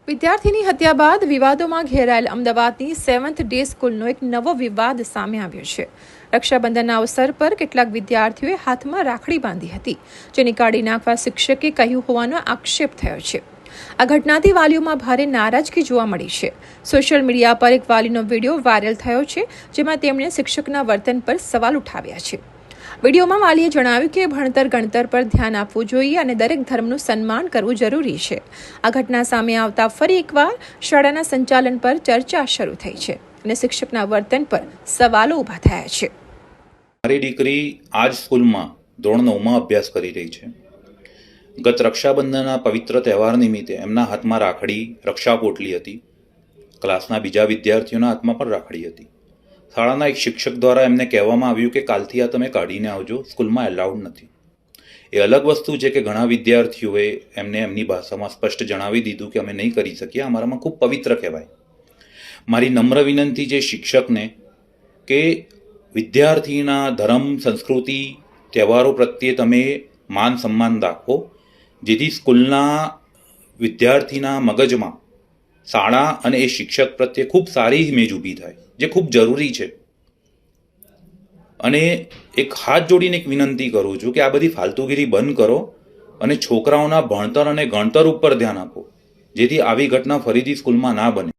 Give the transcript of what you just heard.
વિદ્યાર્થીની હત્યા બાદ વિવાદોમાં ઘેરાયેલ અમદાવાદની 7th ડે સ્કૂલનો એક નવો વિવાદ સામે આવ્યો છે। રક્ષાબંધનના અવસર પર કેટલાક વિદ્યાર્થીઓએ હાથમાં રાખડી બાંધી હતી, જેને કાઢી નાખવા શિક્ષકે કહ્યું હોવાનો આક્ષેપ થયો છે। આ ઘટનાથી વાલીઓમાં ભારે નારાજગી જોવા મળી છે। સોશિયલ મીડિયા પર એક વાલીનો વિડીયો વાયરલ થયો છે, જેમાં તેમણે શિક્ષકના વર્તન પર સવાલ ઉઠાવ્યા છે। વિડીયોમાં વાલીએ જણાવ્યું કે ભણતર ગણતર પર ધ્યાન આપવું જોઈએ અને દરેક ધર્મનું સન્માન કરવું જરૂરી છે। આ ઘટના સામે આવતા ફરી એકવાર શાળાના સંચાલન પર ચર્ચા શરૂ થઈ છે અને શિક્ષકના વર્તન પર સવાલો ઊભા થયા છે। મારી દીકરી આ જ સ્કૂલમાં ધોરણ 9માં અભ્યાસ કરી રહી છે। ગત રક્ષાબંધનના પવિત્ર તહેવાર નિમિત્તે એમના હાથમાં રાખડી રક્ષા પોટલી હતી। ક્લાસના બીજા વિદ્યાર્થીઓના હાથમાં પણ રાખડી હતી। શાળાના એક શિક્ષક દ્વારા એમને કહેવામાં આવ્યું કે કાલથી આ તમે કાઢીને આવજો, સ્કૂલમાં એલાઉડ નથી। એ અલગ વસ્તુ છે કે ઘણા વિદ્યાર્થીઓએ એમને એમની ભાષામાં સ્પષ્ટ જણાવી દીધું કે અમે નહીં કરી શકીએ, અમારામાં ખૂબ પવિત્ર કહેવાય। મારી નમ્ર વિનંતી છે શિક્ષકને કે વિદ્યાર્થીના ધર્મ, સંસ્કૃતિ, તહેવારો પ્રત્યે તમે માન સન્માન દાખવો, જેથી સ્કૂલના વિદ્યાર્થીના મગજમાં શાળા અને એ શિક્ષક પ્રત્યે ખૂબ સારી ઇમેજ ઊભી થાય, જે ખૂબ જરૂરી છે। અને એક હાથ જોડીને એક વિનંતી કરું છું કે આ બધી ફાલતુગીરી બંધ કરો અને છોકરાઓના ભણતર અને ગણતર ઉપર ધ્યાન આપો, જેથી આવી ઘટના ફરીથી સ્કૂલમાં ના બને।